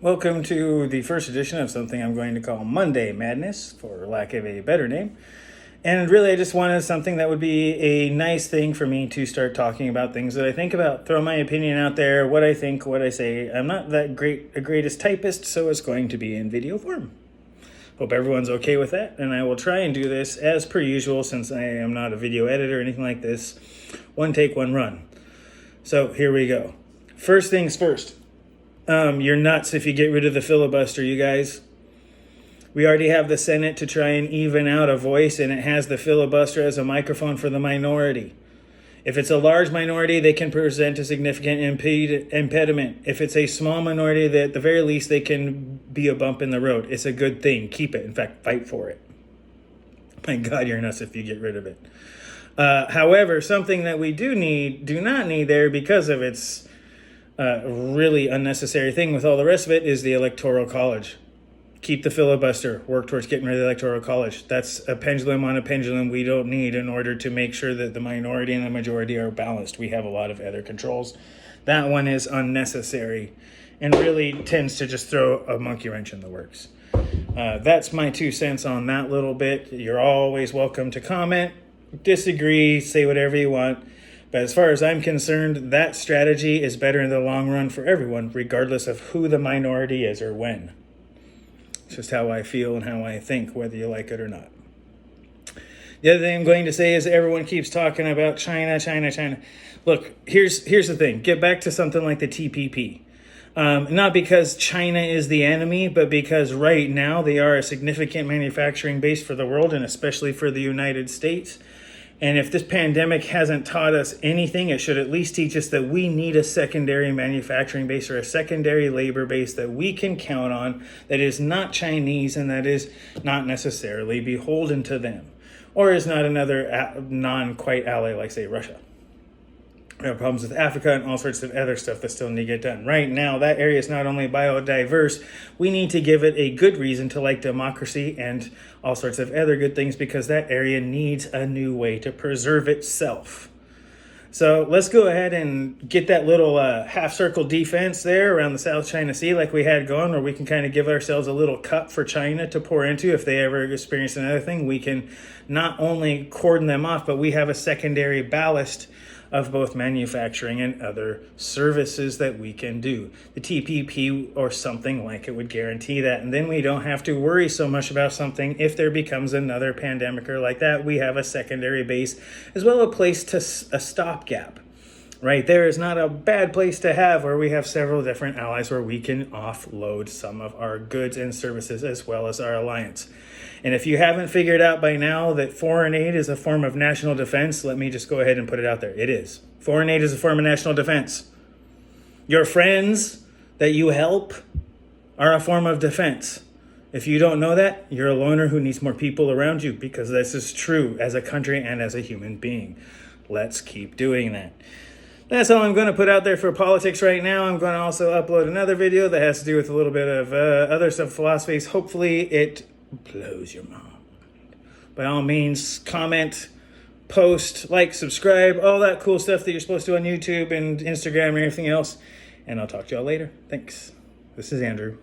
Welcome to the first edition of something I'm going to call Monday Madness, for lack of a better name. And really, I just wanted something that would be a nice thing for me to start talking about things that I think about, throw my opinion out there, what I think, what I say. I'm not that greatest typist, so it's going to be in video form. Hope everyone's okay with that, and I will try and do this as per usual since I am not a video editor or anything like this. One take, one run. So here we go. First things first. You're nuts if you get rid of the filibuster, you guys. We already have the Senate to try and even out a voice, and it has the filibuster as a microphone for the minority. If it's a large minority, they can present a significant impediment. If it's a small minority, at the very least, they can be a bump in the road. It's a good thing. Keep it. In fact, fight for it. My God, you're nuts if you get rid of it. However, something that we do not need there because of its really unnecessary thing with all the rest of it is the Electoral College. Keep the filibuster. Work towards getting rid of the Electoral College. That's a pendulum on a pendulum we don't need in order to make sure that the minority and the majority are balanced. We have a lot of other controls. That one is unnecessary and really tends to just throw a monkey wrench in the works. That's my 2 cents on that little bit. You're always welcome to comment, disagree, say whatever you want. But as far as I'm concerned, that strategy is better in the long run for everyone, regardless of who the minority is or when. It's just how I feel and how I think, whether you like it or not. The other thing I'm going to say is everyone keeps talking about China. Look, here's the thing. Get back to something like the TPP. Not because China is the enemy, but because right now they are a significant manufacturing base for the world and especially for the United States. And if this pandemic hasn't taught us anything, it should at least teach us that we need a secondary manufacturing base or a secondary labor base that we can count on, that is not Chinese and that is not necessarily beholden to them, or is not another non-quite ally like, say, Russia. We have problems with Africa and all sorts of other stuff that still need to get done. Right now, that area is not only biodiverse, we need to give it a good reason to like democracy and all sorts of other good things because that area needs a new way to preserve itself. So let's go ahead and get that little half-circle defense there around the South China Sea like we had going, where we can kind of give ourselves a little cup for China to pour into if they ever experience another thing. We can not only cordon them off, but we have a secondary ballast of both manufacturing and other services that we can do. The TPP or something like it would guarantee that. And then we don't have to worry so much about something if there becomes another pandemic or like that. We have a secondary base as well, a place to a stopgap. Right there is not a bad place to have where we have several different allies where we can offload some of our goods and services as well as our alliance. And if you haven't figured out by now that foreign aid is a form of national defense, let me just go ahead and put it out there. It is. Foreign aid is a form of national defense. Your friends that you help are a form of defense. If you don't know that, you're a loner who needs more people around you, because this is true as a country and as a human being. Let's keep doing that. That's all I'm going to put out there for politics right now. I'm going to also upload another video that has to do with a little bit of other stuff, philosophies. Hopefully it blows your mind. By all means, comment, post, like, subscribe, all that cool stuff that you're supposed to on YouTube and Instagram and everything else. And I'll talk to y'all later. Thanks. This is Andrew.